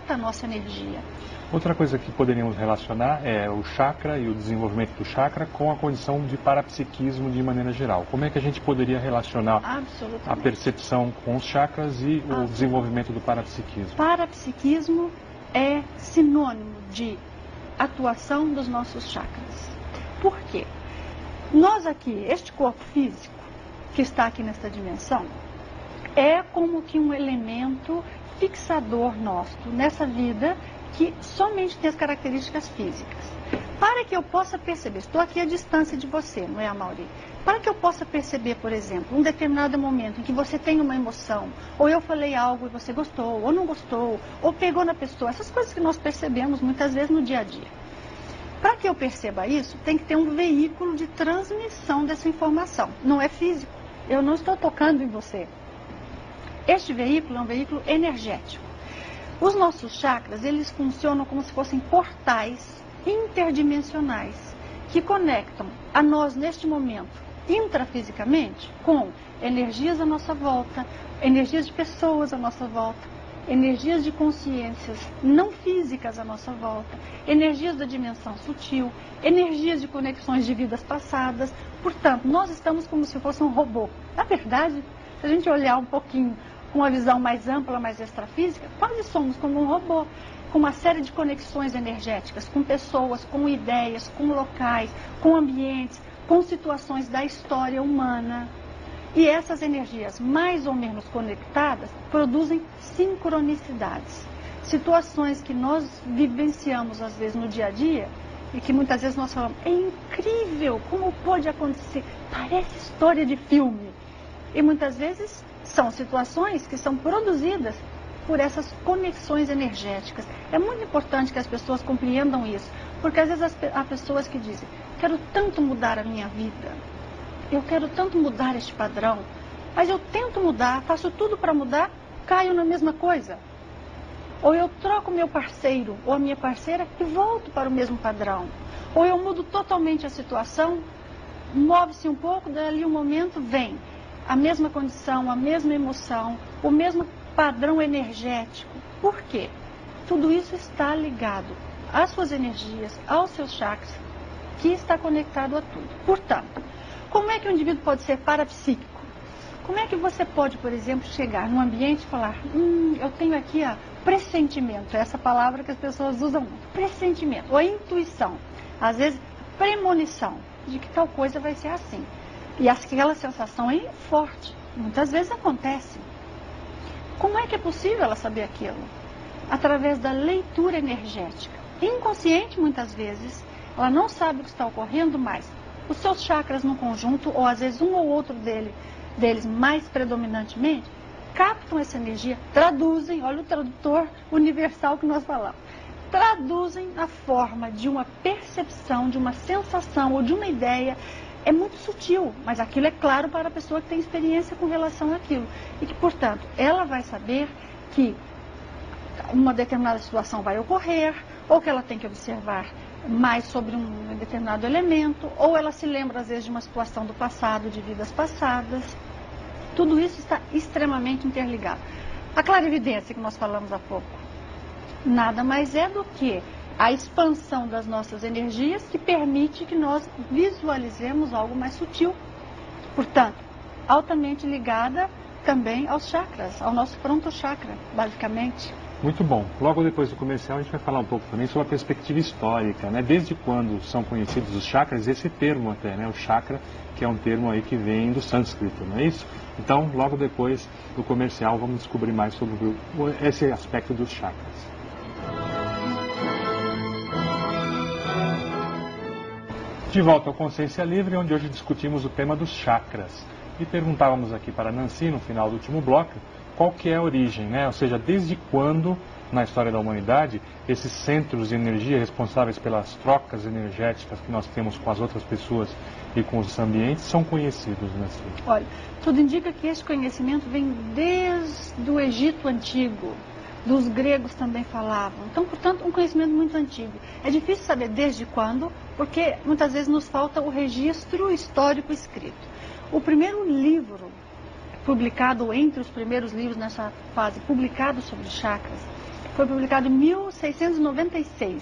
conecta a nossa energia. Outra coisa que poderíamos relacionar é o chakra e o desenvolvimento do chakra com a condição de parapsiquismo de maneira geral. Como é que a gente poderia relacionar a percepção com os chakras e o desenvolvimento do parapsiquismo? Parapsiquismo é sinônimo de atuação dos nossos chakras. Por quê? Nós aqui, este corpo físico que está aqui nesta dimensão, é como que um elemento fixador nosso nessa vida que somente tem as características físicas. Para que eu possa perceber, estou aqui à distância de você, não é, Amaury? Para que eu possa perceber, por exemplo, um determinado momento em que você tem uma emoção, ou eu falei algo e você gostou, ou não gostou, ou pegou na pessoa, essas coisas que nós percebemos muitas vezes no dia a dia. Para que eu perceba isso, tem que ter um veículo de transmissão dessa informação. Não é físico, eu não estou tocando em você. Este veículo é um veículo energético. Os nossos chakras, eles funcionam como se fossem portais interdimensionais que conectam a nós neste momento, intrafisicamente, com energias à nossa volta, energias de pessoas à nossa volta, energias de consciências não físicas à nossa volta, energias da dimensão sutil, energias de conexões de vidas passadas. Portanto, nós estamos como se fosse um robô. Na verdade, se a gente olhar um pouquinho com uma visão mais ampla, mais extrafísica, quase somos como um robô, com uma série de conexões energéticas, com pessoas, com ideias, com locais, com ambientes, com situações da história humana. E essas energias, mais ou menos conectadas, produzem sincronicidades. Situações que nós vivenciamos, às vezes, no dia a dia, e que muitas vezes nós falamos, é incrível, como pode acontecer? Parece história de filme. E muitas vezes são situações que são produzidas por essas conexões energéticas. É muito importante que as pessoas compreendam isso, porque às vezes há pessoas que dizem, quero tanto mudar a minha vida, eu quero tanto mudar este padrão, mas eu tento mudar, faço tudo para mudar, caio na mesma coisa. Ou eu troco meu parceiro ou a minha parceira e volto para o mesmo padrão. Ou eu mudo totalmente a situação, move-se um pouco, dali um momento vem a mesma condição, a mesma emoção, o mesmo padrão energético. Por quê? Tudo isso está ligado às suas energias, aos seus chakras, que está conectado a tudo. Portanto, como é que o indivíduo pode ser parapsíquico? Como é que você pode, por exemplo, chegar num ambiente e falar, eu tenho aqui pressentimento, é essa palavra que as pessoas usam muito, pressentimento, ou intuição, às vezes premonição, de que tal coisa vai ser assim. E aquela sensação é forte, muitas vezes acontece. Como é que é possível ela saber aquilo? Através da leitura energética. Inconsciente, muitas vezes, ela não sabe o que está ocorrendo, mas os seus chakras no conjunto, ou às vezes um ou outro deles mais predominantemente, captam essa energia, traduzem, olha o tradutor universal que nós falamos, traduzem a forma de uma percepção, de uma sensação ou de uma ideia. É muito sutil, mas aquilo é claro para a pessoa que tem experiência com relação àquilo. E que, portanto, ela vai saber que uma determinada situação vai ocorrer, ou que ela tem que observar mais sobre um determinado elemento, ou ela se lembra, às vezes, de uma situação do passado, de vidas passadas. Tudo isso está extremamente interligado. A clarividência que nós falamos há pouco, nada mais é do que a expansão das nossas energias que permite que nós visualizemos algo mais sutil. Portanto, altamente ligada também aos chakras, ao nosso frontochakra, basicamente. Muito bom. Logo depois do comercial a gente vai falar um pouco também sobre a perspectiva histórica, né? Desde quando são conhecidos os chakras, esse termo até, né? O chakra, que é um termo aí que vem do sânscrito, não é isso? Então, logo depois do comercial, vamos descobrir mais sobre esse aspecto dos chakras. De volta ao Consciência Livre, onde hoje discutimos o tema dos chakras. E perguntávamos aqui para a Nancy, no final do último bloco, qual que é a origem, né? Ou seja, desde quando, na história da humanidade, esses centros de energia responsáveis pelas trocas energéticas que nós temos com as outras pessoas e com os ambientes são conhecidos, Nancy? Olha, tudo indica que esse conhecimento vem desde o Egito Antigo. Dos gregos também falavam. Então, portanto, um conhecimento muito antigo. É difícil saber desde quando, porque muitas vezes nos falta o registro histórico escrito. O primeiro livro publicado, entre os primeiros livros nessa fase, publicado sobre chakras, Foi publicado em 1696,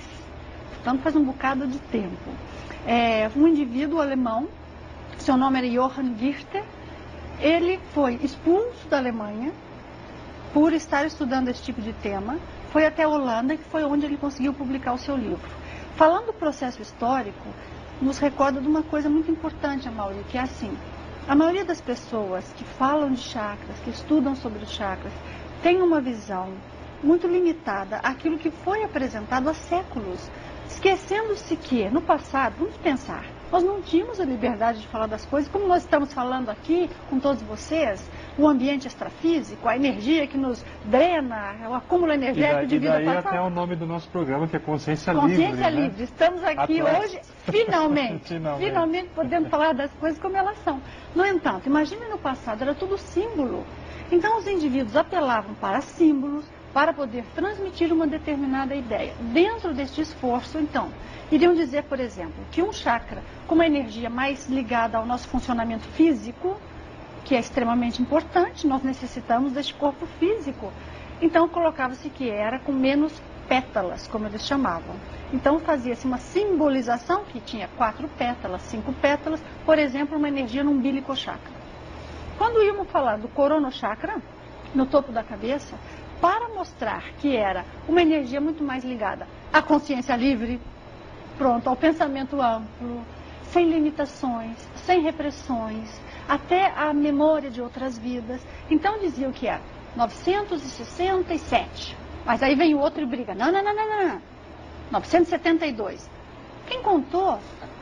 portanto faz um bocado de tempo. Um indivíduo alemão, seu nome era Johann Richter, ele foi expulso da Alemanha por estar estudando esse tipo de tema, foi até a Holanda, que foi onde ele conseguiu publicar o seu livro. Falando do processo histórico, nos recorda de uma coisa muito importante, Amaury, que é assim: a maioria das pessoas que falam de chakras, que estudam sobre os chakras, tem uma visão muito limitada àquilo que foi apresentado há séculos, esquecendo-se que, no passado, vamos pensar, nós não tínhamos a liberdade de falar das coisas, como nós estamos falando aqui com todos vocês, o ambiente extrafísico, a energia que nos drena, o acúmulo energético de vida passada. E daí até o nome do nosso programa, que é Consciência Livre. Consciência Livre. Estamos aqui hoje, finalmente podendo falar das coisas como elas são. No entanto, imagine no passado, era tudo símbolo. Então os indivíduos apelavam para símbolos, para poder transmitir uma determinada ideia. Dentro deste esforço, então, iriam dizer, por exemplo, que um chakra, com uma energia mais ligada ao nosso funcionamento físico, que é extremamente importante, nós necessitamos deste corpo físico. Então, colocava-se que era com menos pétalas, como eles chamavam. Então, fazia-se uma simbolização que tinha 4 pétalas, 5 pétalas, por exemplo, uma energia no umbilical chakra. Quando íamos falar do corono chakra, no topo da cabeça, para mostrar que era uma energia muito mais ligada à consciência livre, pronto, ao pensamento amplo, sem limitações, sem repressões, até a memória de outras vidas. Então diziam que era 967, mas aí vem o outro e briga, não, 972. Quem contou?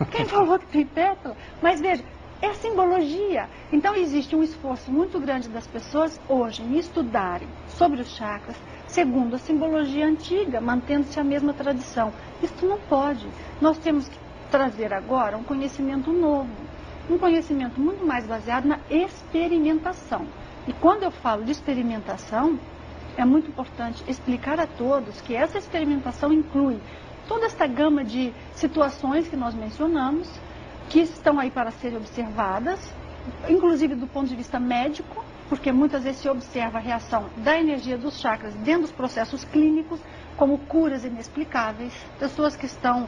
Quem falou que tem pétala? Mas veja, é simbologia. Então existe um esforço muito grande das pessoas hoje em estudarem sobre os chakras, segundo a simbologia antiga, mantendo-se a mesma tradição. Isso não pode. Nós temos que trazer agora um conhecimento novo, um conhecimento muito mais baseado na experimentação. E quando eu falo de experimentação, é muito importante explicar a todos que essa experimentação inclui toda esta gama de situações que nós mencionamos, que estão aí para serem observadas, inclusive do ponto de vista médico, porque muitas vezes se observa a reação da energia dos chakras dentro dos processos clínicos, como curas inexplicáveis, pessoas que estão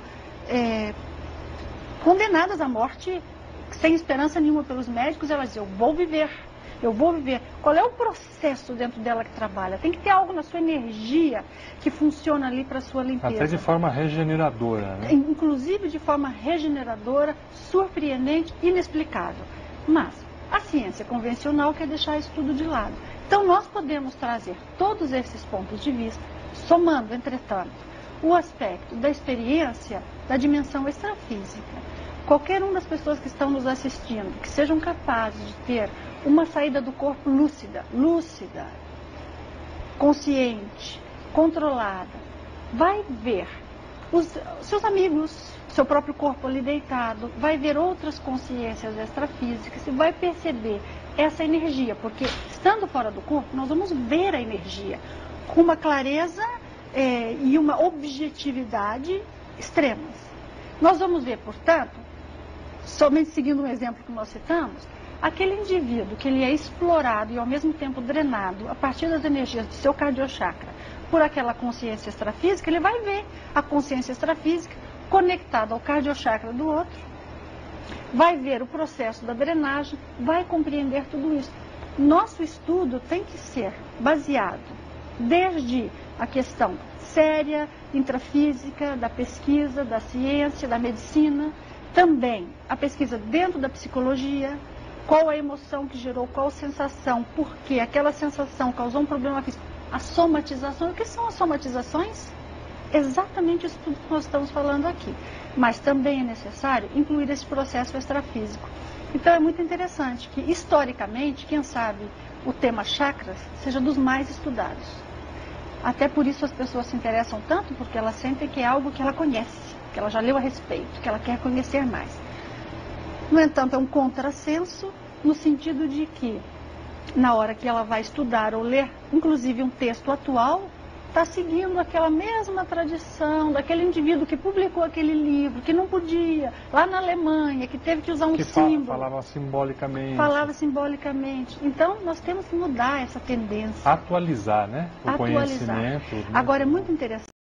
condenadas à morte sem esperança nenhuma pelos médicos, elas dizem, eu vou viver. Qual é o processo dentro dela que trabalha? Tem que ter algo na sua energia que funciona ali para a sua limpeza. Até de forma regeneradora, né? Inclusive de forma regeneradora, surpreendente, inexplicável. Mas a ciência convencional quer deixar isso tudo de lado. Então nós podemos trazer todos esses pontos de vista, somando, entretanto, o aspecto da experiência da dimensão extrafísica. Qualquer uma das pessoas que estão nos assistindo, que sejam capazes de ter uma saída do corpo lúcida, consciente, controlada, vai ver os seus amigos, seu próprio corpo ali deitado, vai ver outras consciências extrafísicas e vai perceber essa energia, porque estando fora do corpo, nós vamos ver a energia com uma clareza e uma objetividade extremas. Nós vamos ver, portanto, somente seguindo um exemplo que nós citamos, aquele indivíduo que ele é explorado e ao mesmo tempo drenado a partir das energias do seu cardiochakra por aquela consciência extrafísica, ele vai ver a consciência extrafísica conectada ao cardiochakra do outro, vai ver o processo da drenagem, vai compreender tudo isso. Nosso estudo tem que ser baseado desde a questão séria, intrafísica, da pesquisa, da ciência, da medicina, também a pesquisa dentro da psicologia, qual a emoção que gerou, qual a sensação, por que aquela sensação causou um problema físico. A somatização, o que são as somatizações? Exatamente isso tudo que nós estamos falando aqui. Mas também é necessário incluir esse processo extrafísico. Então é muito interessante que, historicamente, quem sabe o tema chakras seja dos mais estudados. Até por isso as pessoas se interessam tanto, porque elas sentem que é algo que ela conhece, que ela já leu a respeito, que ela quer conhecer mais. No entanto, é um contrassenso no sentido de que, na hora que ela vai estudar ou ler, inclusive um texto atual, está seguindo aquela mesma tradição daquele indivíduo que publicou aquele livro, que não podia, lá na Alemanha, que teve que usar um símbolo. Falava simbolicamente. Falava simbolicamente. Então, nós temos que mudar essa tendência. Atualizar, né? O conhecimento. Né? Agora, é muito interessante.